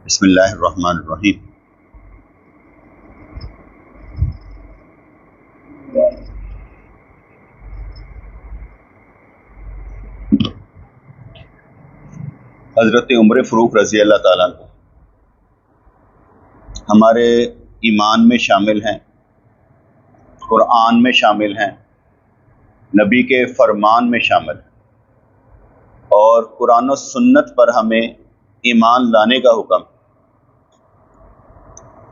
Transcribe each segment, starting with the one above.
بسم اللہ الرحمن الرحیم۔ حضرت عمر فاروق رضی اللہ تعالیٰ عنہ ہمارے ایمان میں شامل ہیں، قرآن میں شامل ہیں، نبی کے فرمان میں شامل ہیں، اور قرآن و سنت پر ہمیں ایمان لانے کا حکم،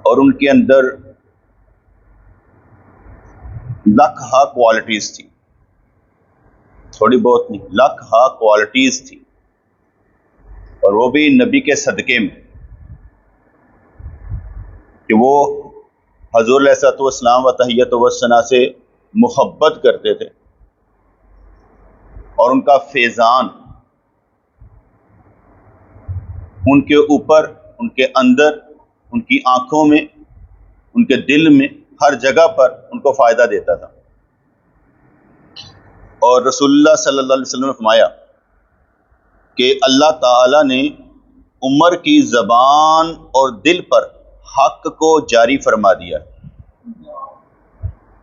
اور ان کے اندر لاکھ ہا کوالٹیز تھی، تھوڑی بہت نہیں، لاکھ ہا کوالٹیز تھی، اور وہ بھی نبی کے صدقے میں کہ وہ حضور علیہ الصلوۃ والسلام و تحیۃ و ثنا سے محبت کرتے تھے، اور ان کا فیضان ان کے اوپر، ان کے اندر، ان کی آنکھوں میں، ان کے دل میں، ہر جگہ پر ان کو فائدہ دیتا تھا۔ اور رسول اللہ صلی اللہ علیہ وسلم نے فرمایا کہ اللہ تعالیٰ نے عمر کی زبان اور دل پر حق کو جاری فرما دیا۔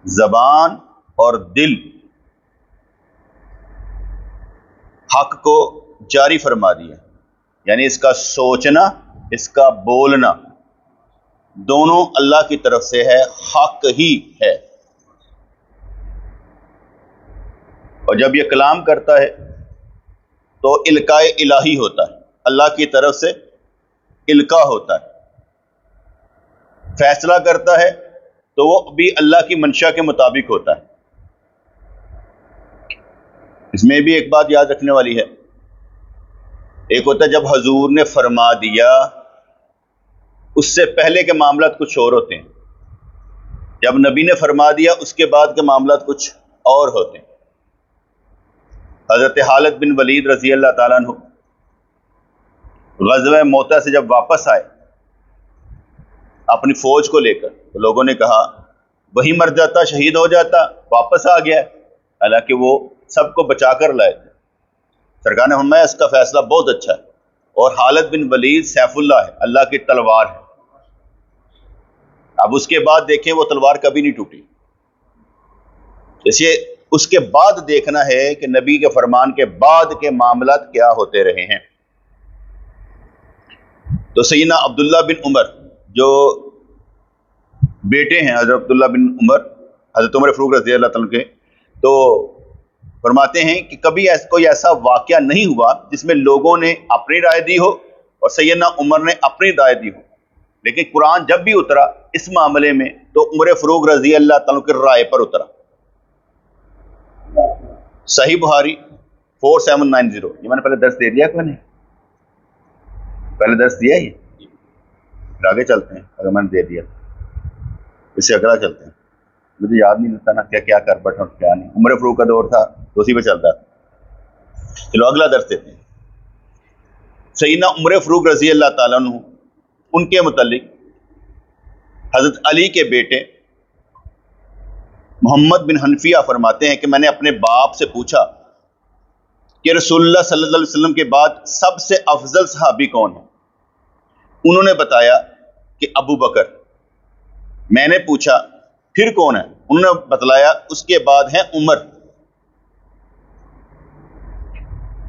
زبان اور دل حق کو جاری فرما دیا، یعنی اس کا سوچنا، اس کا بولنا دونوں اللہ کی طرف سے ہے، حق ہی ہے۔ اور جب یہ کلام کرتا ہے تو القاء الہی ہوتا ہے، اللہ کی طرف سے القاء ہوتا ہے۔ فیصلہ کرتا ہے تو وہ بھی اللہ کی منشا کے مطابق ہوتا ہے۔ اس میں بھی ایک بات یاد رکھنے والی ہے، ایک ہوتا ہے جب حضور نے فرما دیا، اس سے پہلے کے معاملات کچھ اور ہوتے ہیں، جب نبی نے فرما دیا اس کے بعد کے معاملات کچھ اور ہوتے ہیں۔ حضرت خالد بن ولید رضی اللہ تعالیٰ عنہ غزوہ موتہ سے جب واپس آئے اپنی فوج کو لے کر، تو لوگوں نے کہا وہی مر جاتا، شہید ہو جاتا، واپس آ گیا، حالانکہ وہ سب کو بچا کر لائے تھے۔ سرکار نے فرمایا اس کا فیصلہ بہت اچھا ہے، اور خالد بن ولید سیف اللہ ہے، اللہ کی تلوار ہے۔ اب اس کے بعد دیکھیں وہ تلوار کبھی نہیں ٹوٹی، جیسے اس کے بعد دیکھنا ہے کہ نبی کے فرمان کے بعد کے معاملات کیا ہوتے رہے ہیں۔ تو سیدنا عبداللہ بن عمر جو بیٹے ہیں حضرت عبداللہ بن عمر، حضرت عمر فاروق رضی اللہ تعالیٰ کے، تو فرماتے ہیں کہ کبھی کوئی ایسا واقعہ نہیں ہوا جس میں لوگوں نے اپنی رائے دی ہو اور سیدنا عمر نے اپنی رائے دی ہو، لیکن قرآن جب بھی اترا اس معاملے میں تو عمر فاروق رضی اللہ تعالیٰ کی رائے پر اترا۔ صحیح بخاری 4790، یہ میں نے پہلے درس دے دیا کوئی نہیں؟ پہلے درس دیا ہی، آگے چلتے ہیں، اگر میں نے دے دیا اس سے اگلا چلتے ہیں، مجھے یاد نہیں رہتا نا کیا کر بیٹھا اور کیا نہیں۔ عمر فاروق کا دور تھا تو اسی پہ چلتا تھا۔ چلو اگلا درس دیتے ہیں۔ سیدنا عمر فاروق رضی اللہ تعالیٰ عنہ، ان کے متعلق حضرت علی کے بیٹے محمد بن حنفیہ فرماتے ہیں کہ میں نے اپنے باپ سے پوچھا کہ رسول اللہ صلی اللہ علیہ وسلم کے بعد سب سے افضل صحابی کون ہے؟ انہوں نے بتایا کہ ابو بکر۔ میں نے پوچھا پھر کون ہے؟ انہوں نے بتلایا اس کے بعد ہیں عمر۔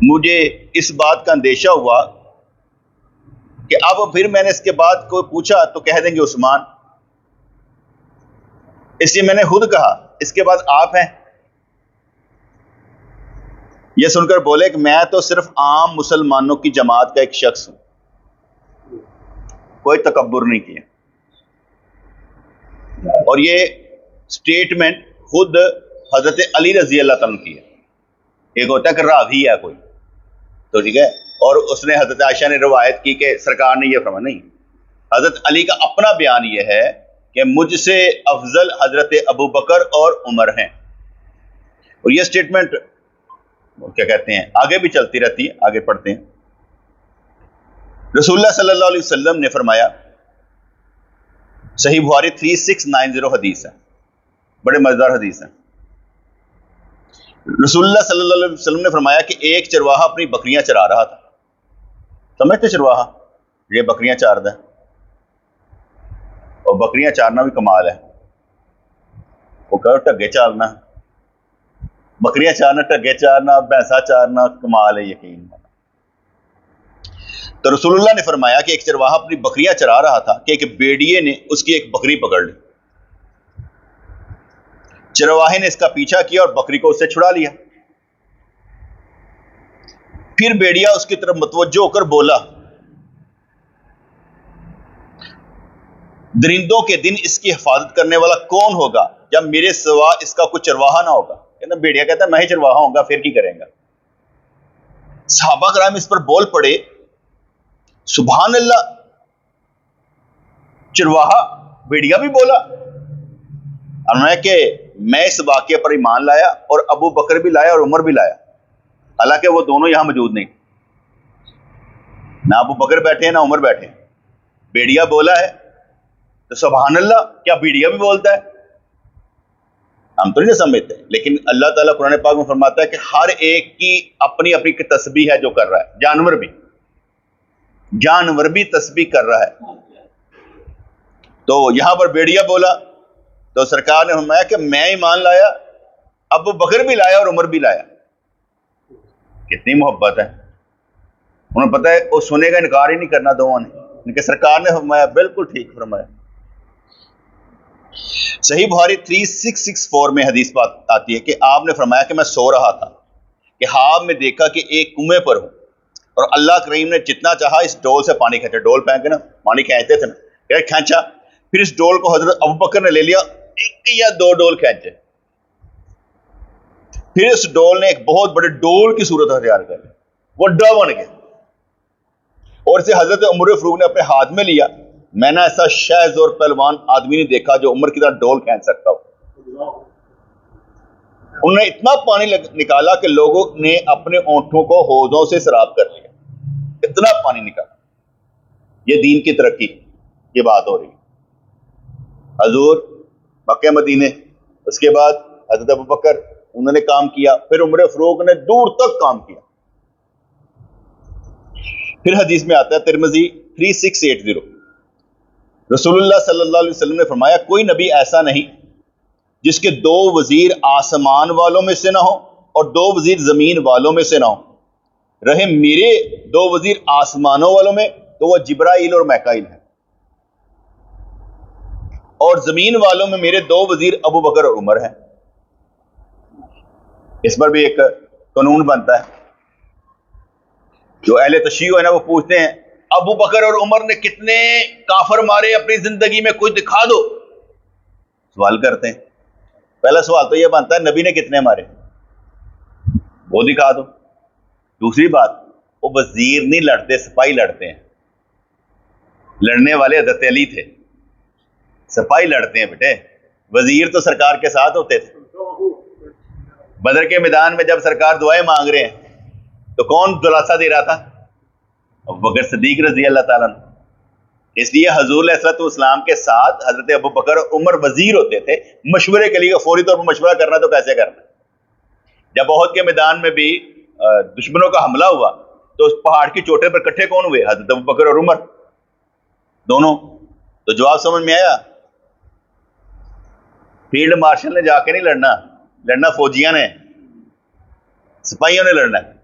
مجھے اس بات کا اندیشہ ہوا کہ اب پھر میں نے اس کے بعد کوئی پوچھا تو کہہ دیں گے عثمان، اس لیے میں نے خود کہا اس کے بعد آپ ہیں۔ یہ سن کر بولے کہ میں تو صرف عام مسلمانوں کی جماعت کا ایک شخص ہوں، کوئی تکبر نہیں کیا۔ اور یہ سٹیٹمنٹ خود حضرت علی رضی اللہ تعالیٰ کی ہے۔ ایک ہوتا ہے کہ راوی ہے کوئی تو ٹھیک ہے، اور اس نے حضرت عائشہ نے روایت کی کہ سرکار نے یہ فرمایا، نہیں، حضرت علی کا اپنا بیان یہ ہے کہ مجھ سے افضل حضرت ابو بکر اور عمر ہیں۔ اور یہ سٹیٹمنٹ کیا کہتے ہیں آگے بھی چلتی رہتی ہے، آگے پڑھتے ہیں۔ رسول اللہ صلی اللہ علیہ وسلم نے فرمایا، صحیح بخاری 3690 حدیث ہے، بڑے مزیدار حدیث ہے۔ رسول اللہ صلی اللہ علیہ وسلم نے فرمایا کہ ایک چرواہا اپنی بکریاں چرا رہا تھا، سمجھتے چرواہا یہ بکریاں چاردا ہے، اور بکریاں چارنا بھی کمال ہے. وہ کہو ٹگے چارنا، بکریاں چارنا، ٹگے چارنا، بھینسا چارنا کمال ہے یقین. تو رسول اللہ نے فرمایا کہ ایک چرواہا اپنی بکریاں چرا رہا تھا کہ ایک بیڑیے نے اس کی ایک بکری پکڑ لی. چرواہے نے اس کا پیچھا کیا اور بکری کو اس سے چھڑا لیا. پھر بیڑیا اس کی طرف متوجہ ہو کر بولا، درندوں کے دن اس کی حفاظت کرنے والا کون ہوگا جب میرے سوا اس کا کوئی چرواہا نہ ہوگا؟ بیڑیا کہتا ہے میں ہی چرواہا ہوں گا، پھر کی کریں گا؟ صحابہ کرام اس پر بول پڑے، سبحان اللہ، چرواہا بیڑیا بھی بولا؟ کہ میں اس واقعے پر ایمان لایا اور ابو بکر بھی لایا اور عمر بھی لایا، حالانکہ وہ دونوں یہاں موجود نہیں، نہ ابو بکر بیٹھے ہیں نہ عمر بیٹھے ہیں. بیڑیا بولا ہے تو سبحان اللہ، کیا بیڑیا بھی بولتا ہے؟ ہم تو نہیں سمجھتے، لیکن اللہ تعالیٰ قرآن پاک میں فرماتا ہے کہ ہر ایک کی اپنی اپنی تسبیح ہے جو کر رہا ہے. جانور بھی تسبیح کر رہا ہے. تو یہاں پر بیڑیا بولا تو سرکار نے فرمایا کہ میں ایمان لایا، ابو بکر بھی لایا اور عمر بھی لایا. کتنی محبت ہے، انہیں پتہ ہے وہ سنے کا انکار ہی نہیں کرنا دونوں نے. ان کے سرکار نے فرمایا بالکل ٹھیک فرمایا. صحیح بخاری 3664 میں حدیث بات آتی ہے کہ آپ نے فرمایا کہ میں سو رہا تھا کہ خواب میں دیکھا کہ ایک کنویں پر ہوں اور اللہ کریم نے جتنا چاہا اس ڈول سے پانی کھینچا. ڈول پھینک کے نا پانی کھینچتے تھے نا، کھینچا، پھر اس ڈول کو حضرت ابو بکر نے لے لیا، ایک یا دو ڈول کھینچے، پھر اس ڈول نے ایک بہت بڑے ڈول کی صورت اختیار کر لی، وہ ڈا بن گیا، اور اسے حضرت عمر فاروق نے اپنے ہاتھ میں لیا. میں نے ایسا شہ زور پہلوان آدمی نہیں دیکھا جو عمر کی طرح ڈول کھینچ سکتا ہو. انہوں نے اتنا پانی نکالا کہ لوگوں نے اپنے اونٹوں کو حوضوں سے سراب کر لیا، اتنا پانی نکالا. یہ دین کی ترقی کی بات ہو رہی ہے. حضور مکہ مدینے، اس کے بعد حضرت ابو بکر انہوں نے کام کیا، پھر عمر فاروق نے دور تک کام کیا. پھر حدیث میں آتا ہے ترمذی 3680، رسول اللہ صلی اللہ علیہ وسلم نے فرمایا کوئی نبی ایسا نہیں جس کے دو وزیر آسمان والوں میں سے نہ ہو اور دو وزیر زمین والوں میں سے نہ ہو. رہے میرے دو وزیر آسمانوں والوں میں تو وہ جبرائیل اور میکائیل ہیں، اور زمین والوں میں میرے دو وزیر ابو بکر اور عمر ہیں. اس پر بھی ایک قانون بنتا ہے. جو اہل تشیع ہے نا وہ پوچھتے ہیں ابو بکر اور عمر نے کتنے کافر مارے اپنی زندگی میں، کوئی دکھا دو. سوال کرتے ہیں، پہلا سوال تو یہ بنتا ہے نبی نے کتنے مارے، وہ دکھا دو. دوسری بات، وہ وزیر نہیں لڑتے، سپاہی لڑتے ہیں. لڑنے والے حضرت علی تھے، سپاہی لڑتے ہیں بیٹے. وزیر تو سرکار کے ساتھ ہوتے تھے. بدر کے میدان میں جب سرکار دعائیں مانگ رہے ہیں تو کون دلاسا دے رہا تھا؟ ابو بکر صدیق رضی اللہ تعالیٰ عنہ. اس لیے حضور علیہ الصلوۃ والسلام کے ساتھ حضرت ابو بکر اور عمر وزیر ہوتے تھے مشورے کے لیے. فوری طور پر مشورہ کرنا تو کیسے کرنا. جب احد کے میدان میں بھی دشمنوں کا حملہ ہوا تو اس پہاڑ کی چوٹے پر کٹھے کون ہوئے؟ حضرت ابو بکر اور عمر دونوں. تو جواب سمجھ میں آیا؟ فیلڈ مارشل نے جا کے نہیں لڑنا، لڑنا فوجیاں نے، سپاہیوں نے لڑنا ہے.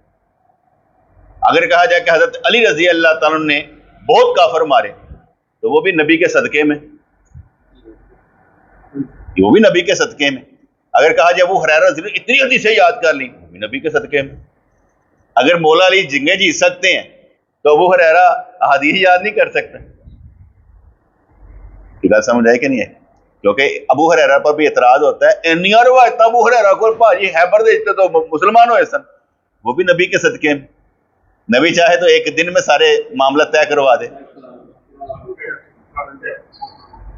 اگر کہا جائے کہ حضرت علی رضی اللہ تعالیٰ نے بہت کافر مارے تو وہ بھی نبی کے صدقے میں، وہ بھی نبی کے صدقے میں. اگر کہا جائے ابو ہریرہ رضی اللہ اتنی حدیثیں یاد کر لی، وہ بھی نبی کے صدقے میں. اگر مولا علی جنگیں جیت سکتے ہیں تو ابو ہریرہ احادیث یاد نہیں کر سکتے. یہ بات سمجھ آئے کہ نہیں ہے؟ کیونکہ ابو ہریرہ پر بھی اعتراض ہوتا ہے انیا روایت ابو ہریرہ کو بھاجی خیبر دیتے تو مسلمان ہوئے سن، وہ بھی نبی کے صدقے میں. نبی چاہے تو ایک دن میں سارے معاملہ طے کروا دے.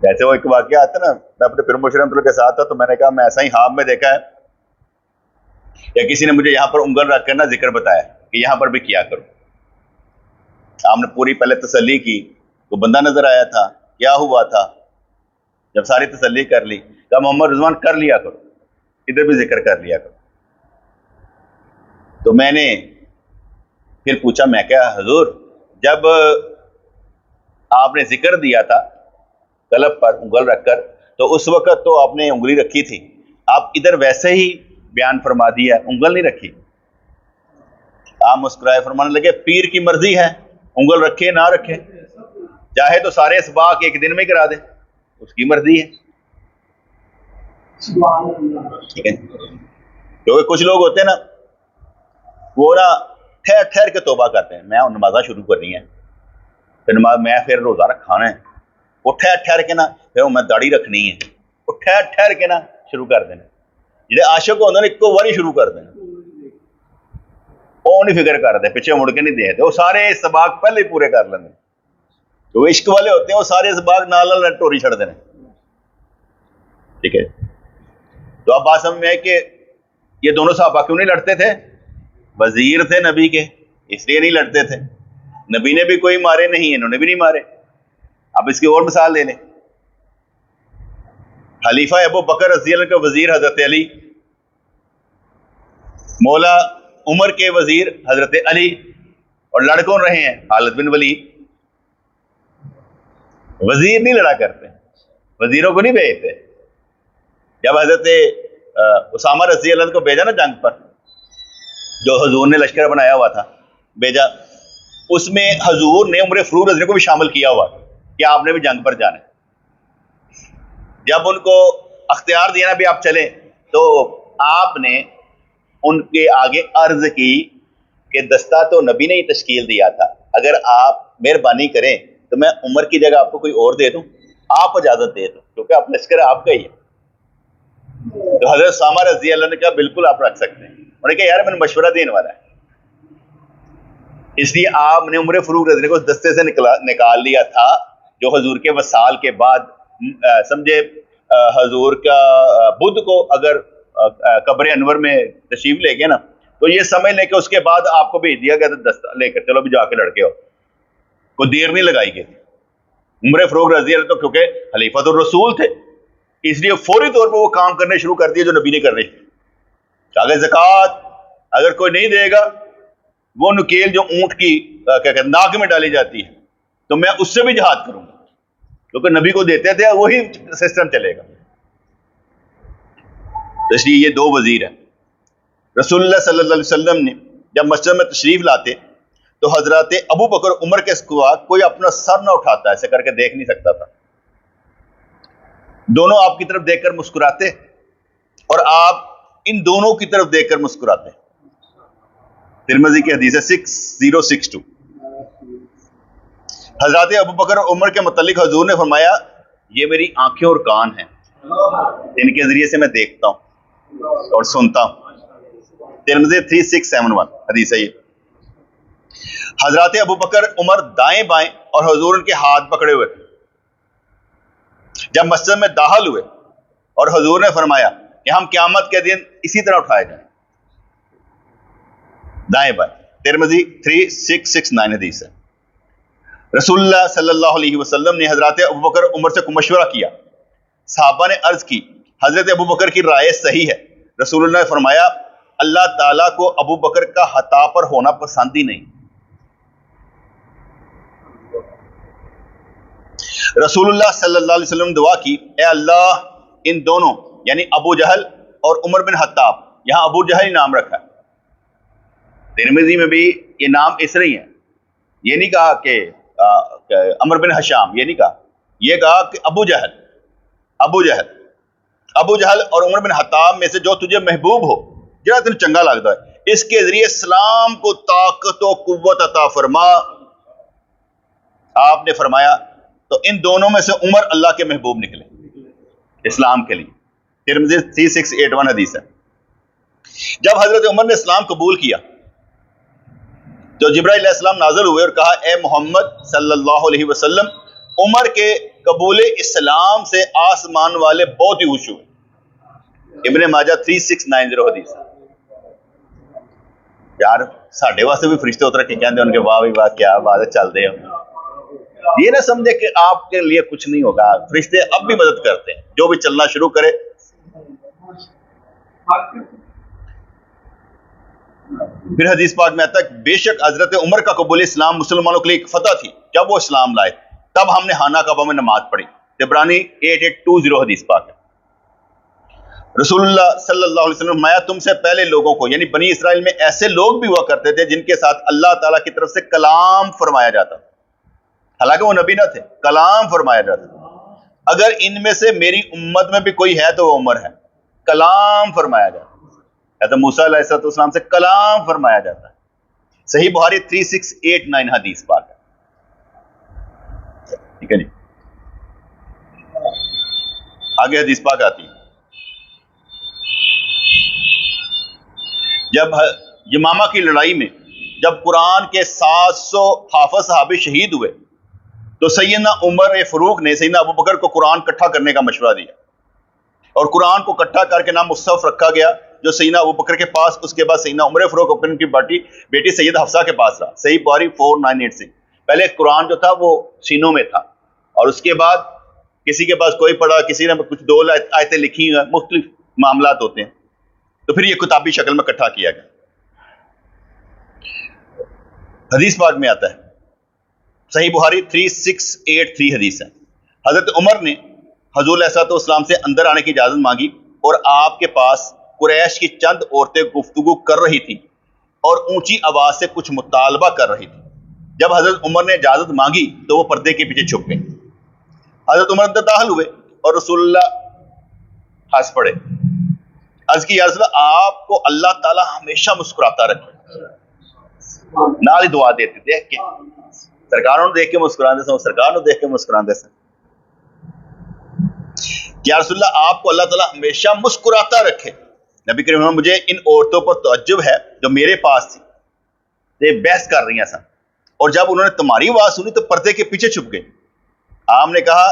جیسے وہ ایک واقعہ آتا ہے نا، میں اپنے پھر مشرم کے ساتھ تھا تو میں نے کہا میں ایسا ہی خواب میں دیکھا ہے یا کسی نے مجھے یہاں پر انگل رکھ کر نا ذکر بتایا کہ یہاں پر بھی کیا کرو. آپ نے پوری پہلے تسلی کی، وہ بندہ نظر آیا تھا، کیا ہوا تھا؟ جب ساری تسلی کر لی کہا محمد رضوان کر لیا کرو، ادھر بھی ذکر کر لیا کرو. تو میں نے پھر پوچھا، میں کہا حضور جب آپ نے ذکر دیا تھا قلب پر انگل رکھ کر، تو اس وقت تو آپ نے انگلی رکھی تھی، آپ ادھر ویسے ہی بیان فرما دیا، انگل نہیں رکھی. آپ مسکرائے، فرمانے لگے پیر کی مرضی ہے، انگل رکھے نہ رکھے، چاہے تو سارے اسباق ایک دن میں کرا دے، اس کی مرضی ہے. ٹھیک ہے، کیونکہ کچھ لوگ ہوتے ہیں نا، وہ نا ٹھہر ٹھہر کے توبہ کرتے ہیں. میں نمازہ شروع کرنی ہے، پھر نماز میں پھر روزہ رکھانا ہے، وہ ٹھہر ٹھہر کے نا پھر میں داڑھی رکھنی ہے، وہ ٹھہر ٹھہر کے نا شروع کر دینا. جی عاشق ہوتے ہیں ایک کو واری شروع کر دینا، وہ نہیں فکر کرتے، پیچھے مڑ کے نہیں دیتے، وہ سارے اسباق پہلے ہی پورے کر لیتے. جو عشق والے ہوتے ہیں وہ سارے اسباق نال ٹوری چھڑ دینے. ٹھیک ہے، تو اب بات سمجھ میں ہے کہ یہ دونوں صحابہ کیوں نہیں لڑتے تھے؟ وزیر تھے نبی کے، اس لیے نہیں لڑتے تھے. نبی نے بھی کوئی مارے نہیں، انہوں نے بھی نہیں مارے. اب اس کی اور مثال لے لیں. خلیفہ ابو بکر رضی اللہ عنہ کے وزیر حضرت علی، مولا عمر کے وزیر حضرت علی، اور لڑ کون رہے ہیں؟ خالد بن ولید. وزیر نہیں لڑا کرتے، وزیروں کو نہیں بھیجتے. جب حضرت اسامہ رضی اللہ عنہ کو بھیجا نا جنگ پر، جو حضور نے لشکر بنایا ہوا تھا بھیجا، اس میں حضور نے عمر فاروق رضی اللہ عنہ کو بھی شامل کیا ہوا کہ آپ نے بھی جنگ پر جانا ہے. جب ان کو اختیار دیا نا بھی آپ چلیں، تو آپ نے ان کے آگے عرض کی کہ دستہ تو نبی نے ہی تشکیل دیا تھا، اگر آپ مہربانی کریں تو میں عمر کی جگہ آپ کو کوئی اور دے دوں، آپ اجازت دے دوں، کیونکہ آپ لشکر آپ کا ہی ہے. تو حضرت اسامہ رضی اللہ عنہ نے کہا بالکل آپ رکھ سکتے ہیں. انہوں نے کہا یار میں نے مشورہ دینے والا ہے. اس لیے آپ نے عمر فاروق رضی اللہ عنہ کو اس دستے سے نکال لیا تھا، جو حضور کے وصال کے بعد سمجھے حضور کا بدھ کو اگر قبر انور میں تشریف لے گئے نا، تو یہ سمجھ لیں کہ اس کے بعد آپ کو بھیج دیا گیا تھا دستہ لے کر، چلو بھی جا کے لڑکے ہو. کوئی دیر نہیں لگائی گئی. عمر فاروق رضی اللہ عنہ تو کیونکہ خلیفۃ الرسول تھے، اس لیے فوری طور پر وہ کام کرنے شروع کر دیے جو نبی نے کرنے. اگر زکوٰۃ اگر کوئی نہیں دے گا، وہ نکیل جو اونٹ کی کیا کہتے ہیں ناک میں ڈالی جاتی ہے، تو میں اس سے بھی جہاد کروں گا، کیونکہ نبی کو دیتے تھے، وہی سسٹم چلے گا. اس لیے یہ دو وزیر ہیں. رسول اللہ صلی اللہ علیہ وسلم نے جب مسجد میں تشریف لاتے تو حضرات ابو بکر عمر کے سوا کوئی اپنا سر نہ اٹھاتا، ایسے کر کے دیکھ نہیں سکتا تھا. دونوں آپ کی طرف دیکھ کر مسکراتے اور آپ ان دونوں کی طرف دیکھ کر مسکراتے. ترمذی کی حدیث ہے 6062. حضرات ابو بکر عمر کے متعلق حضور نے فرمایا یہ میری آنکھیں اور کان ہیں، ان کے ذریعے سے میں دیکھتا ہوں اور سنتا ہوں. ترمذی 3671 حدیث ہے یہ. حضرات ابو بکر عمر دائیں بائیں اور حضور ان کے ہاتھ پکڑے ہوئے جب مسجد میں داخل ہوئے، اور حضور نے فرمایا کہ ہم قیامت کے دن اسی طرح اٹھائے جائیں، دائیں بائیں. ترمذی 3669 حدیث ہے. رسول اللہ صلی اللہ علیہ وسلم نے حضرات ابو بکر عمر سے مشورہ کیا. صحابہ نے عرض کی حضرت ابو بکر کی رائے صحیح ہے. رسول اللہ نے فرمایا اللہ تعالیٰ کو ابو بکر کا خطا پر ہونا پسند ہی نہیں. رسول اللہ صلی اللہ علیہ وسلم نے دعا کی اے اللہ ان دونوں یعنی ابو جہل اور عمر بن خطاب، یہاں ابو جہل ہی نام رکھا ہے، ترمذی میں بھی یہ نام اس طرح ہی ہے. یہ نہیں کہا کہ عمر بن ہشام، یہ نہیں کہا، یہ کہا کہ ابو جہل اور عمر بن خطاب میں سے جو تجھے محبوب ہو، جہاں تجھے چنگا لگتا ہے، اس کے ذریعے اسلام کو طاقت و قوت عطا فرما. آپ نے فرمایا تو ان دونوں میں سے عمر اللہ کے محبوب نکلے اسلام کے لیے. ترمذی 3681 حدیث ہے. جب حضرت عمر نے اسلام قبول کیا تو جبرائیل علیہ السلام نازل ہوئے اور کہا اے محمد صلی اللہ علیہ وسلم، عمر کے قبول اسلام سے آسمان والے بہت ہی خوش ہوئے. ابن ماجہ 3690 حدیث. یار ساڈے واسطے بھی فرشتے اتر کے کہندے ان کے واہ واہ کیا بات ہے، چل دے. یہ نہ سمجھے کہ آپ کے لیے کچھ نہیں ہوگا، فرشتے اب بھی مدد کرتے ہیں، جو بھی چلنا شروع کرے. پھر حدیث پاک میں آتا ہے بے شک حضرت عمر کا قبول اسلام مسلمانوں کے لیے ایک فتح تھی جب وہ اسلام لائے. تب ہم نے خانہ کعبہ میں نماز پڑھی. عبرانی 8820 حدیث پاک ہے. رسول اللہ صلی اللہ علیہ وسلم فرمایا تم سے پہلے لوگوں کو یعنی بنی اسرائیل میں ایسے لوگ بھی ہوا کرتے تھے جن کے ساتھ اللہ تعالیٰ کی طرف سے کلام فرمایا جاتا تھا. حالانکہ وہ نبی نہ تھے, کلام فرمایا جاتا تھا. اگر ان میں سے میری امت میں بھی کوئی ہے تو وہ عمر ہے. کلام فرمایا جاتا ہے. تو موسیٰ علیہ السلام سے کلام فرمایا جاتا ہے. صحیح بخاری 3689 حدیث پاک ہے. ٹھیک ہے جی, آگے حدیث پاک آتی ہے. جب یمامہ کی لڑائی میں جب قرآن کے 700 حافظ صحابی شہید ہوئے تو سیدنا عمر فاروق نے سیدنا ابو بکر کو قرآن اکٹھا کرنے کا مشورہ دیا, اور قرآن کو اکٹھا کر کے نام مصحف رکھا گیا جو سیدنا ابو بکر کے پاس, اس کے بعد سیدنا عمر فاروق اپن کی بیٹی سید حفصہ کے پاس رہا. صحیح بخاری 4986. پہلے قرآن جو تھا وہ سینوں میں تھا, اور اس کے بعد کسی کے پاس کوئی پڑھا, کسی نے کچھ 2 آیتیں لکھی ہیں, مختلف معاملات ہوتے ہیں, تو پھر یہ کتابی شکل میں اکٹھا کیا گیا. حدیث پاک میں آتا ہے, صحیح بخاری 3683 حدیث ہے. حضرت عمر نے حضور علیہ السلام سے اندر آنے کی اجازت مانگی, اور آپ کے پاس قریش کی چند عورتیں گفتگو کر رہی تھی اور اونچی آواز سے کچھ مطالبہ کر رہی تھی. جب حضرت عمر نے اجازت مانگی تو وہ پردے کے پیچھے چھپ گئے. حضرت عمر اندر داخل ہوئے اور رسول اللہ ہنس پڑے. عرض کی یا رسول اللہ, آپ کو اللہ تعالیٰ ہمیشہ مسکراتا رکھے. نال ہی دعا دیتے دیکھ کے سرکاروں دیکھ کے مسکرانے سے, سرکار دیکھ کے مسکرانے سے. یا رسول اللہ, آپ کو اللہ تعالیٰ ہمیشہ مسکراتا رکھے. نبی کریم نے مجھے ان عورتوں پر تعجب ہے جو میرے پاس تھی, یہ بحث کر رہی ہیں سن, اور جب انہوں نے تمہاری آواز سنی تو پردے کے پیچھے چھپ گئی. آپ نے کہا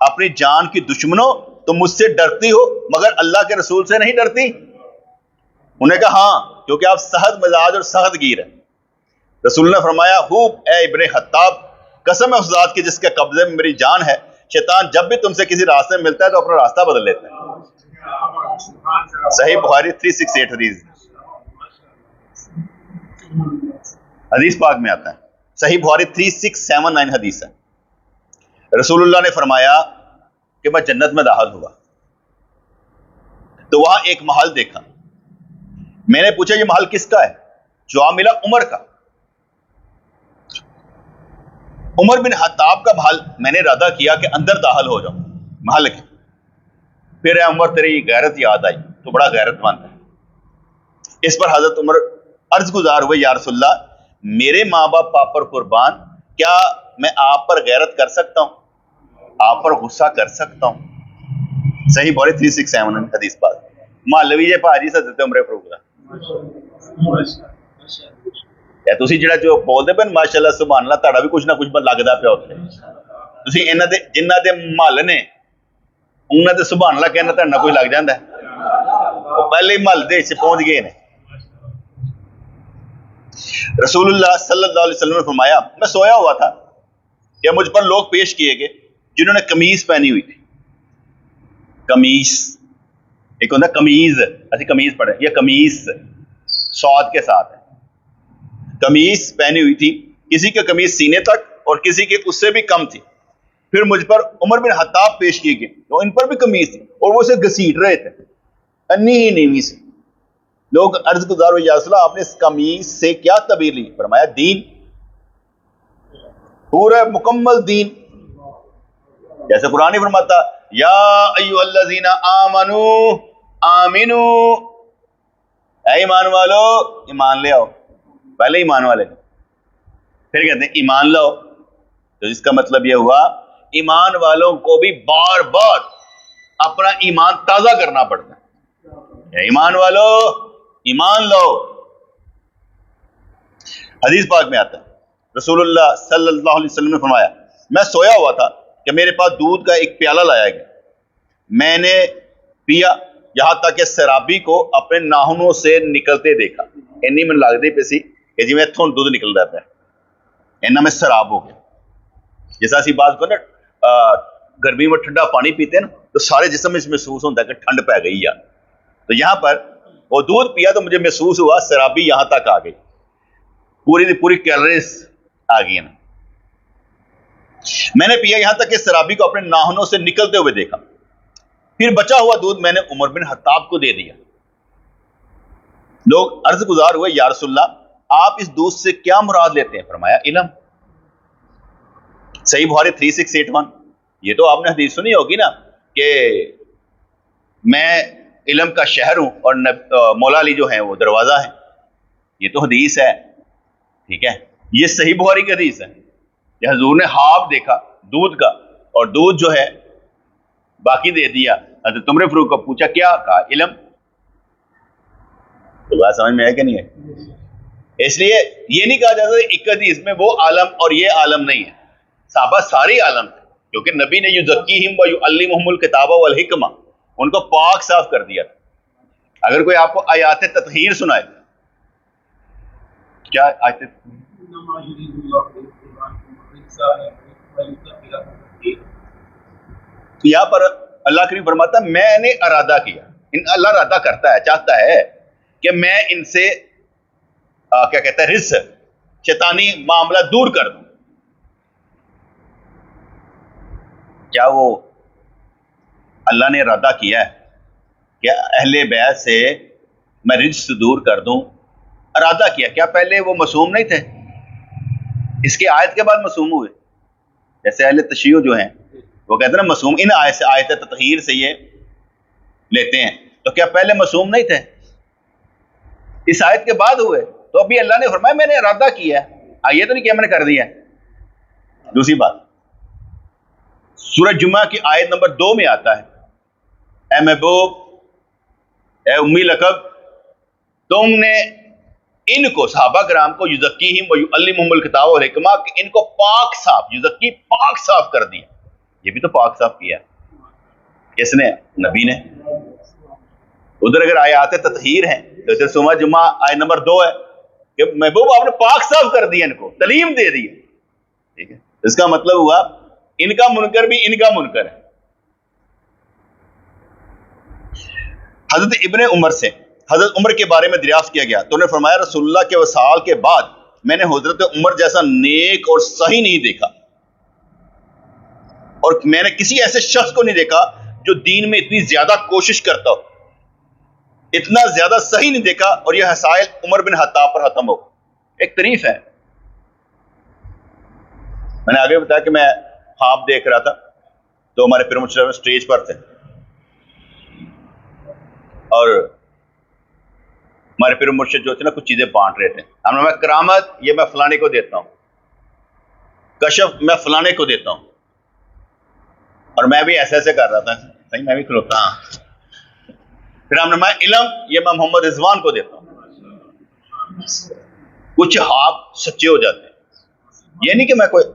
اپنی جان کی دشمنوں تم مجھ سے ڈرتی ہو مگر اللہ کے رسول سے نہیں ڈرتی؟ انہوں نے کہا ہاں, کیونکہ آپ سخت مزاج اور سخت گیر ہیں. رسول نے فرمایا اے ابن خطاب, قسم ہے اس ذات کی جس کے قبضے میں میری جان ہے, شیطان جب بھی تم سے کسی راستے میں ملتا ہے تو اپنا راستہ بدل لیتا ہے. صحیح بخاری 368 حدیث. حدیث پاک میں آتا ہے, صحیح بخاری 3679 حدیث ہے. رسول اللہ نے فرمایا کہ میں جنت میں داخل ہوا تو وہاں ایک محل دیکھا. میں نے پوچھا یہ محل کس کا ہے؟ جواب ملا عمر کا. عمر بن خطاب کا محل. میں نے ارادہ کیا کہ اندر داخل ہو جاؤں محل کے. پھر اے عمر تیری غیرت یاد آئی, تو بڑا غیرت مند ہے. اس پر حضرت عمر عرض گزار ہوئے یا رسول اللہ, میرے ماں باپ آپ پر قربان, کیا میں آپ پر غیرت کر سکتا ہوں, آپ پر غصہ کر سکتا ہوں؟ صحیح بخاری 367 حدیث پاک. مولوی جی پاجی سے حضرت عمر فاروق دا یا تسی جڑا جو بولدے پے ماشاءاللہ سبحان اللہ, تہاڈا بھی کچھ نہ کچھ لگدا پیا اوتھے. تسی انہاں دے جنہاں دے محل نے انہاں دے سبحان اللہ کہنا تہاڈا کوئی لگ جاندا ہے, وہ پہلے ہی محل دے وچ پہنچ گئے نے. رسول اللہ صلی اللہ علیہ وسلم نے فرمایا میں سویا ہوا تھا کہ مجھ پر لوگ پیش کیے گئے جنہوں نے قمیض پہنی ہوئی تھی. قمیض ایک ہوتا ہے قمیض, ایسی قمیض پڑھے, یہ قمیض سواد کے ساتھ ہے. قمیض پہنی ہوئی تھی, کسی کی قمیض سینے تک اور کسی کی اس سے بھی کم تھی. پھر مجھ پر عمر بن خطاب پیش کیے گئے تو ان پر بھی قمیض تھی اور وہ اسے گھسیٹ رہے تھے انی ہی نیوی سے. لوگ عرض گزار ہوئے یا رسول اللہ, آپ نے اس قمیض سے کیا تعبیر لی؟ فرمایا دین, پورا مکمل دین. جیسے قرآن ہی فرماتا یا ایھا الذین آمنو آمنو, اے ایمان والو ایمان لے آؤ. پہلے ایمان والے, پھر کہتے ہیں ایمان لاؤ, تو اس کا مطلب یہ ہوا ایمان والوں کو بھی بار بار اپنا ایمان تازہ کرنا پڑتا ہے. ایمان والو ایمان لاؤ. حدیث پاک میں آتا ہے رسول اللہ صلی اللہ علیہ وسلم نے فرمایا میں سویا ہوا تھا کہ میرے پاس دودھ کا ایک پیالہ لایا گیا. میں نے پیا یہاں تک کہ سرابی کو اپنے ناخنوں سے نکلتے دیکھا. اینی من لگتی پی سی کہ جی میں اتوں دودھ نکل رہتا ہے, اینا میں سراب ہو گیا. جیسا اسی بات کو نا گرمی میں ٹھنڈا پانی پیتے ہیں نا تو سارے جسم میں محسوس ہوتا ہے کہ ٹھنڈ پی گئی ہے. تو یہاں پر وہ دودھ پیا تو مجھے محسوس ہوا سرابی یہاں تک آ گئی, پوری دی پوری کیلریز آ گئی نا. میں نے پیا یہاں تک کہ سرابی کو اپنے ناخنوں سے نکلتے ہوئے دیکھا، پھر بچا ہوا دودھ میں نے عمر بن خطاب کو دے دیا۔ لوگ عرض گزار ہوئے، یا رسول اللہ آپ اس دودھ سے کیا مراد لیتے ہیں؟ فرمایا علم۔ صحیح بخاری 3681۔ یہ تو آپ نے حدیث سنی ہوگی نا کہ میں علم کا شہر ہوں اور مولا علی جو ہیں وہ دروازہ ہیں، یہ تو حدیث ہے، ٹھیک ہے، یہ صحیح بخاری کی حدیث ہے کہ حضور نے خواب دیکھا دودھ کا، اور دودھ جو ہے باقی دے دیا۔ حضرت عمر فاروق کو پوچھا کیا؟ کہا علم۔ تو بات سمجھ میں ہے کہ نہیں ہے؟ اس لیے یہ نہیں کہا جاتا ایک حدیث میں وہ عالم اور یہ عالم نہیں ہے، صحابہ سارے عالم تھے، کیونکہ نبی نے یزکیہم ویعلمہم الکتاب والحکمہ، ان کو پاک صاف کر دیا تھا۔ اگر کوئی آپ کو آیات تطہیر سنائے، کیا آیت؟ یہاں پر اللہ کریم فرماتا ہے میں نے ارادہ کیا، اللہ ارادہ کرتا ہے، چاہتا ہے کہ میں ان سے کیا کہتا ہے رزق، شیطانی معاملہ دور کر دوں۔ کیا وہ اللہ نے ارادہ کیا ہے کہ اہل بیت سے میں رزق دور کر دوں؟ ارادہ کیا، کیا پہلے وہ معصوم نہیں تھے؟ اس کی آیت کے بعد معصوم ہوئے؟ جیسے اہل تشیع جو ہیں وہ کہتے ہیں نا معصوم، ان آیت تطہیر سے یہ لیتے ہیں، تو کیا پہلے معصوم نہیں تھے؟ اس آیت کے بعد ہوئے، تو ابھی اللہ نے فرمایا میں نے ارادہ کیا ہے، یہ تو نہیں کیا میں نے کر دیا ہے۔ دوسری بات سورہ جمعہ کی آیت نمبر 2 میں آتا ہے، اے محبوب، اے امی لقب، تم نے ان کو صحابہ کرام کو یزکیہم ویعلمہم الکتاب والحکمہ، کہ ان کو پاک صاف، یزکی پاک صاف کر دیا۔ یہ بھی تو پاک صاف کیا کس نے؟ نبی نے۔ ادھر اگر آیات تطہیر ہیں تو ادھر سورہ جمعہ آیت نمبر 2 ہے کہ محبوب آپ نے پاک صاف کر دیا، ان کو تعلیم دے دی، ٹھیک ہے۔ اس کا مطلب ہوا ان کا منکر بھی ان کا منکر ہے۔ حضرت ابن عمر سے حضرت عمر کے بارے میں دریافت کیا گیا تو انہوں نے فرمایا رسول اللہ کے وصال کے بعد میں نے حضرت عمر جیسا نیک اور صحیح نہیں دیکھا، اور میں نے کسی ایسے شخص کو نہیں دیکھا جو دین میں اتنی زیادہ کوشش کرتا ہو، اتنا زیادہ صحیح نہیں دیکھا، اور یہ حسائل عمر بن خطاب پر ختم ہو۔ ایک تعریف ہے، میں نے آگے بتایا کہ میں خواب دیکھ رہا تھا تو ہمارے پیر مرشد اسٹیج پر تھے، اور ہمارے پیر مرشد جو تھے نا کچھ چیزیں بانٹ رہے تھے۔ ہم نے کرامت یہ میں فلانے کو دیتا ہوں، کشف میں فلانے کو دیتا ہوں، اور میں بھی ایسے ایسے کر رہا تھا، صحیح میں بھی کھلوتا ہاں۔ پھر ہم نے علم یہ میں محمد رضوان کو دیتا ہوں۔ کچھ خواب سچے ہو جاتے ہیں، یہ نہیں کہ میں کوئی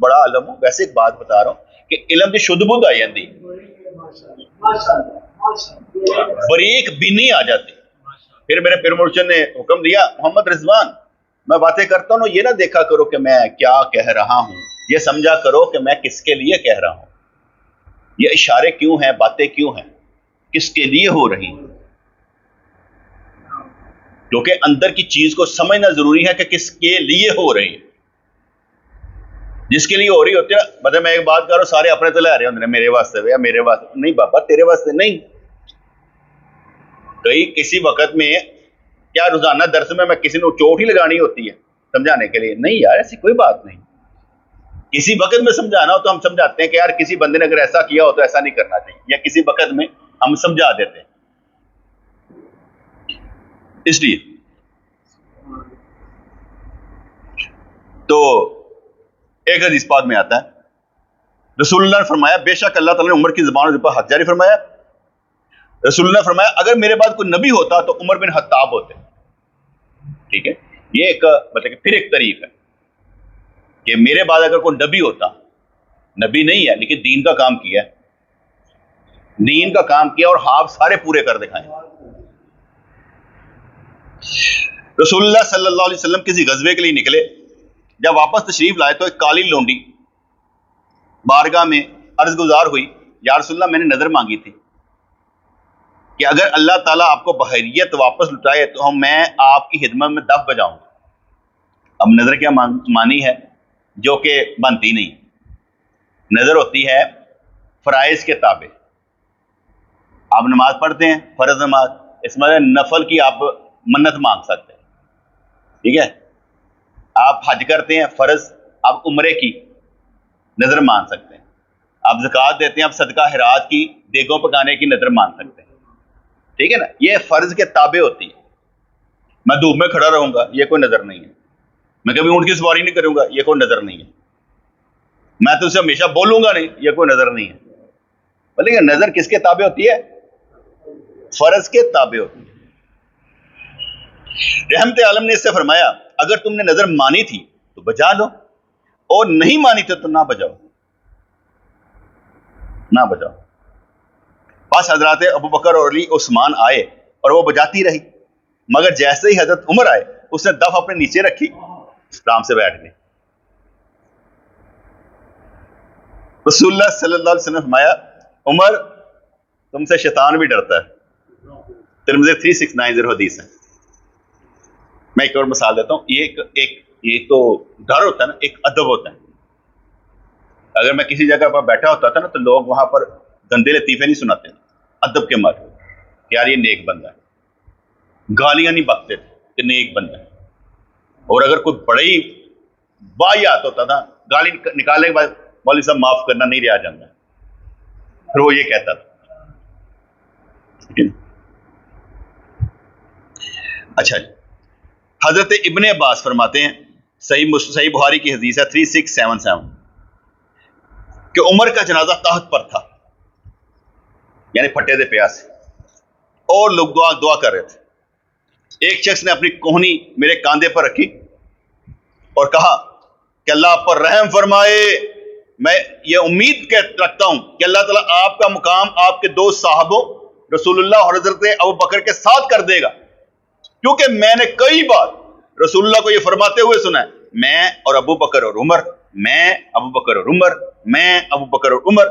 بڑا عالم ہوں، ویسے ایک بات بتا رہا ہوں کہ علم کی شدھ بدھ آ جاتی، بریک بینی آ جاتی۔ پھر میرے پیر مرشد نے حکم دیا محمد رضوان میں باتیں کرتا ہوں یہ نہ دیکھا کرو کہ میں کیا کہہ رہا ہوں، یہ سمجھا کرو کہ میں کس کے لیے کہہ رہا ہوں، یہ اشارے کیوں ہیں، باتیں کیوں ہیں، کس کے لیے ہو رہی ہیں، کیونکہ اندر کی چیز کو سمجھنا ضروری ہے کہ کس کے لیے ہو رہی ہے۔ جس کے لیے ہو رہی ہوتی ہے، مطلب میں ایک بات کر رہا ہوں سارے اپنے تلے آ رہے ہوتے ہیں، میرے واسطے یا میرے واسطے نہیں، بابا تیرے واسطے نہیں۔ کئی کسی وقت میں کیا روزانہ درس میں کسی نے چوٹ ہی لگانی ہوتی ہے سمجھانے کے لیے؟ نہیں یار، ایسی کوئی بات نہیں۔ کسی وقت میں سمجھانا ہو تو ہم سمجھاتے ہیں کہ یار کسی بندے نے اگر ایسا کیا ہو تو ایسا نہیں کرنا چاہیے، یا کسی وقت میں ہم سمجھا دیتے ہیں۔ اس لیے تو ایک حدیث پاک میں آتا ہے رسول اللہ نے فرمایا بے شک اللہ تعالیٰ نے عمر کی زبان پر حق جاری فرمایا۔ رسول اللہ نے فرمایا اگر میرے بعد کوئی نبی ہوتا تو عمر بن خطاب ہوتے، ٹھیک ہے۔ یہ ایک مطلب کہ پھر ایک تعریف ہے کہ میرے بعد اگر کوئی نبی ہوتا، نبی نہیں ہے لیکن دین کا کام کیا ہے، دین کا کام کیا اور خواب سارے پورے کر دکھائے۔ رسول اللہ صلی اللہ علیہ وسلم کسی غزوے کے لیے نکلے، جب واپس تشریف لائے تو ایک کالی لونڈی بارگاہ میں عرض گزار ہوئی، یا رسول اللہ میں نے نظر مانگی تھی کہ اگر اللہ تعالیٰ آپ کو بحیریت واپس لٹائے تو میں آپ کی خدمت میں دف بجاؤں گا۔ اب نظر کیا مانی ہے جو کہ بنتی نہیں، نظر ہوتی ہے فرائض کے تابع. آپ نماز پڑھتے ہیں فرض نماز, اس میں نفل کی آپ منت مانگ سکتے ہیں, ٹھیک ہے. آپ حج کرتے ہیں فرض, آپ عمرے کی نظر مان سکتے ہیں. آپ زکوٰۃ دیتے ہیں, آپ صدقہ خیرات کی دیگوں پکانے کی نظر مان سکتے ہیں, ٹھیک ہے نا. یہ فرض کے تابع ہوتی ہے. میں دھوپ میں کھڑا رہوں گا, یہ کوئی نظر نہیں ہے. میں کبھی اونٹ کی سواری نہیں کروں گا, یہ کوئی نظر نہیں ہے. میں تو اسے ہمیشہ بولوں گا نہیں, یہ کوئی نظر نہیں ہے. بولے نظر کس کے تابع ہوتی ہے؟ فرض کے تابع ہوتی ہے. رحمت عالم نے اس سے فرمایا اگر تم نے نظر مانی تھی تو بجا لو, اور نہیں مانی تھی تو نہ بجاؤ, نہ بجاؤ. بس حضرات ابو بکر اور علی عثمان آئے اور وہ بجاتی رہی, مگر جیسے ہی حضرت عمر آئے اس نے دف اپنے نیچے رکھی, آرام سے بیٹھ گئی. رسول اللہ صلی اللہ علیہ وسلم نے فرمایا عمر تم سے شیطان بھی ڈرتا ہے. ترمذی 3690 حدیث ہے. میں ایک اور مثال دیتا ہوں. یہ تو ڈر ہوتا ہے نا, ایک ادب ہوتا ہے. اگر میں کسی جگہ پر بیٹھا ہوتا تھا نا تو لوگ وہاں پر گندے لطیفے نہیں سناتے, ادب کے مارے کہ یار یہ نیک بندہ ہے, گالیاں نہیں بکتے تھے کہ نیک بندہ ہے. اور اگر کوئی بڑی واہیات ہوتا تھا, گالی نکالنے کے بعد مولوی صاحب معاف کرنا نہیں رہا جاتا, پھر وہ یہ کہتا تھا. اچھا جی, حضرت ابن عباس فرماتے ہیں, صحیح بخاری کی حدیث ہے 3677, کہ عمر کا جنازہ تحت پر تھا, یعنی پھٹے دے پیا سے, اور لوگ دعا کر رہے تھے. ایک شخص نے اپنی کوہنی میرے کاندھے پر رکھی اور کہا کہ اللہ آپ پر رحم فرمائے, میں یہ امید رکھتا ہوں کہ اللہ تعالیٰ آپ کا مقام آپ کے دو صحابوں رسول اللہ اور حضرت ابو بکر کے ساتھ کر دے گا, کیونکہ میں نے کئی بار رسول اللہ کو یہ فرماتے ہوئے سنا ہے, میں اور ابو بکر اور عمر, میں ابو بکر اور عمر, میں ابو بکر اور عمر,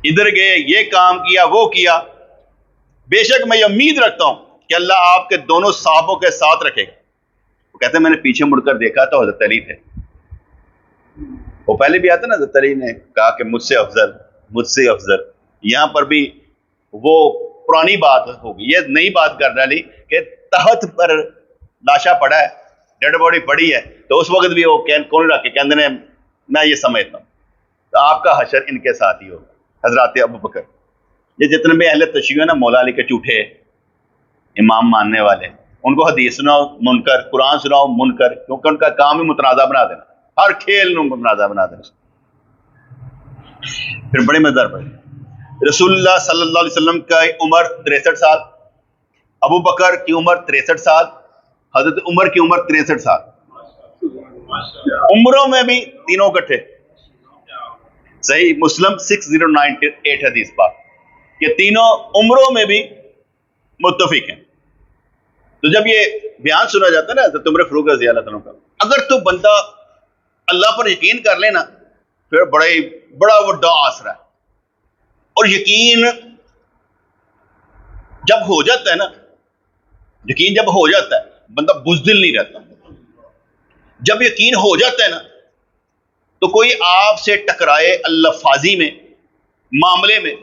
ادھر گئے یہ کام کیا وہ کیا. بے شک میں یہ امید رکھتا ہوں کہ اللہ آپ کے دونوں صحابوں کے ساتھ رکھے گا. وہ کہتے ہیں میں نے پیچھے مڑ کر دیکھا تو حضرت علی تھے. وہ پہلے بھی آتا نا, حضرت علی نے کہا کہ مجھ سے افضل, مجھ سے افضل. یہاں پر بھی وہ پرانی بات ہوگی, یہ نئی بات کر رہا علی کہ تحت پر لاشا پڑا ہے, ڈیڈ باڈی پڑی ہے, تو اس وقت بھی وہ کون رکھ کے کہتے ہیں میں یہ سمجھتا ہوں تو آپ کا حشر ان کے ساتھ ہی ہوگا. حضرات ابو بکر, یہ جتنے بھی اہل تشیع ہیں نا, مولا علی کے جھوٹے امام ماننے والے, ان کو حدیث سناؤ منکر, قرآن سناؤ منکر, کیونکہ ان کا کام ہی متنازع بنا دینا, ہر کھیل ان کو متنازع بنا دینا. پھر بڑے مزدار پڑے. رسول اللہ صلی اللہ علیہ وسلم کا عمر 63 سال, ابو بکر کی عمر 63 سال, حضرت عمر کی عمر 63 سال. عمروں میں بھی تینوں کٹھے. صحیح مسلم 6098 حدیث پاک, کہ تینوں عمروں میں بھی متفق ہیں. تو جب یہ بیان سنا جاتا ہے نا حضرت عمر فاروق رضی اللہ عنہ کا, اگر تو بندہ اللہ پر یقین کر لے نا, پھر بڑا بڑا آسرا ہے. اور یقین جب ہو جاتا ہے نا, یقین جب ہو جاتا ہے بندہ بزدل نہیں رہتا. جب یقین ہو جاتا ہے نا تو کوئی آپ سے ٹکرائے الفاظی میں, معاملے میں,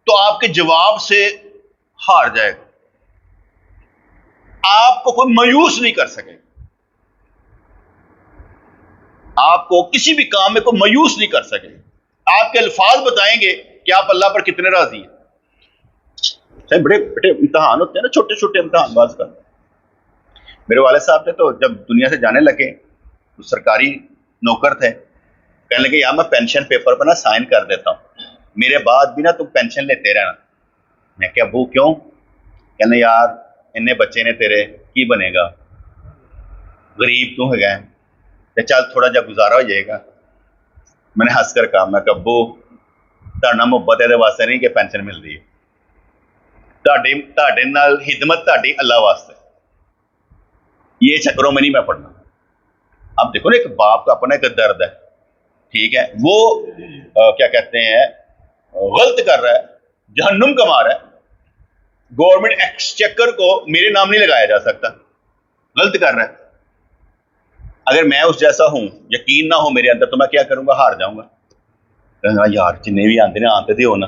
تو آپ کے جواب سے ہار جائے گا. آپ کو کوئی مایوس نہیں کر سکے, آپ کو کسی بھی کام میں کوئی مایوس نہیں کر سکے. آپ کے الفاظ بتائیں گے کہ آپ اللہ پر کتنے راضی ہیں. بڑے بڑے امتحان ہوتے ہیں نا, چھوٹے چھوٹے امتحان. باز کا میرے والد صاحب تھے تو جب دنیا سے جانے لگے تو سرکاری نوکر تھے, کہنے لگے یار میں پینشن پیپر پر نا سائن کر دیتا ہوں, میرے بعد بھی نا تم پینشن لیتے رہنا. میں کیا ابو کیوں؟ کہنے یار انہیں بچے نے تیرے کی بنے گا, غریب تو ہے گئے, چل تھوڑا جا گزارا ہو جائے گا. میں نے ہنس کر کہا, میں کہ ابو تہاڈا محبت ہے واسطے نہیں کہ پینشن مل رہی ہے, تہاڈے نال خدمت تہاڈی اللہ واسطے, یہ چکروں میں نہیں میں پڑھنا. اب دیکھو نا ایک باپ کا اپنا ایک درد ہے, ٹھیک ہے, وہ کیا کہتے ہیں غلط کر رہا ہے, جہنم کما رہا ہے, گورنمنٹ ایکسچیکر کو میرے نام نہیں لگایا جا سکتا, غلط کر رہا ہے. اگر میں اس جیسا ہوں, یقین نہ ہو میرے اندر, تو میں کیا کروں گا؟ ہار جاؤں گا. ਕਹਿੰਦਾ ਯਾਰ ਜਿੰਨੇ ਵੀ ਆਉਂਦੇ ਨੇ ਆਉਂਦੇ ਦਿਓ ਨਾ,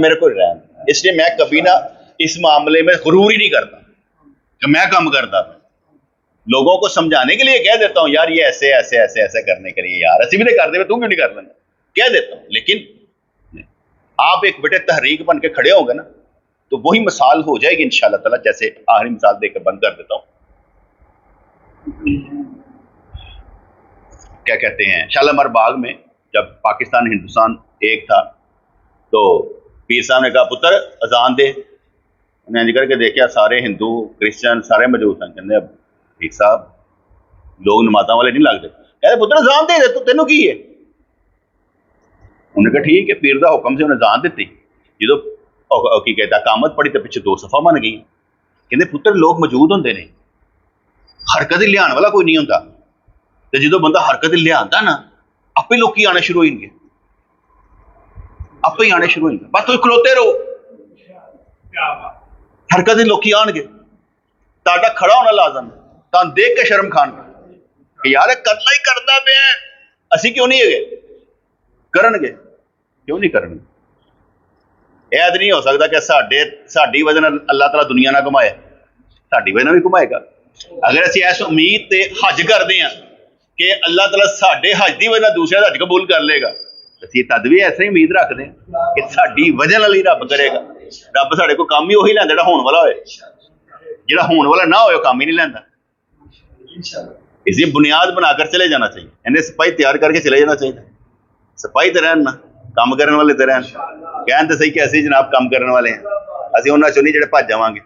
میرے کو رہن. اس لیے میں کبھی نہ اس معاملے میں غرور ہی نہیں کرتا کہ میں کام کرتا تھا. لوگوں کو سمجھانے کے لیے کہہ دیتا ہوں یار یہ ایسے ایسے ایسے ایسے کرنے کے لیے یار ایسے بھی نہیں کرتے, تو کیوں نہیں کر لیں گے, کہہ دیتا ہوں. لیکن آپ ایک بیٹے تحریک بن کے کھڑے ہوں گے نا تو وہی مثال ہو جائے گی انشاءاللہ تعالیٰ. جیسے آخری مثال دے کے بند کر دیتا ہوں. کیا کہتے ہیں, شالمار باغ میں جب پاکستان ہندوستان ایک تھا تو پیر صاحب نے کہا پتر اذان دے. انہیں انج کر کے دیکھا سارے ہندو کرسچن سارے موجود ہیں. کہتے پیر صاحب لوگ نمازاں والے نہیں لگتے. کہتے پتر اذان دے تو تینوں کی ہے. انہوں نے کہا ٹھیک ہے. پیر دا حکم سے انہیں اذان دیتی. جدو کی کہتا قامت پڑی تو پیچھے 2 صفحہ بن گئی. کہتے پتر لوگ موجود ہوندے نے, حرکت لیان والا کوئی نہیں ہوتا. تو جدو بندہ حرکت لیا نا آپ لوگ آنے شروع ہوئیں گے, آپ ہی آنے شروع ہوئیں گے. بس تم کھلوتے رہو, حرکت لوگ آن گے. تا کھڑا ہونا لازم ہے. تم دیکھ کے شرم کھان گے کہ یار کرنا ہی کرتا پیا, اسی کیوں نہیں ہے کرن گے, کیوں نہیں کرن گے. یہ نہیں ہو سکتا کہ ساڈی وجہ اللہ تعالیٰ دنیا نہ گھمائے, ساڈی وجہ بھی گھمائے گا. اگر اسی ایس امید تے حج کرتے ہیں کہ اللہ تعالیٰ ساڈے حج کی وجہ دوسرے حج قبول کر لے گا, اسی تد بھی ایسے ہی امید رکھتے ہیں کہ ساڈی وجہ نال ہی رب کرے گا. رب ساڈے کو کام ہی وہی لیندا جڑا ہون والا ہوئے, جڑا ہون والا نہ ہوئے کام ہی نہیں لیندا. اس لیے بنیاد بنا کر چلے جانا چاہیے. انہیں سپاہی تیار کر کے چلے جانا چاہیے. سپاہی تو رہن نا, کام کرنے والے تو رہن. کہن تو صحیح کہ اسی جناب کام کرنے والے ہیں, اسی انہاں چوں نہیں جڑے بھج جاواں گے.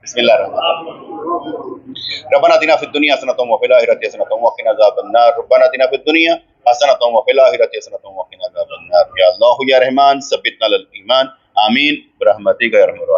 بسم اللہ الرحمن الرحیم. ربنا آتنا فی الدنیا حسنۃ وفی الآخرۃ حسنۃ وقنا عذاب النار. ربنا آتنا فی الدنیا حسنۃ وفی الآخرۃ حسنۃ وقنا عذاب النار. یا اللہ یا رحمان ثبتنا علی الایمان. آمین برحمتک یا ارحم الراحمین.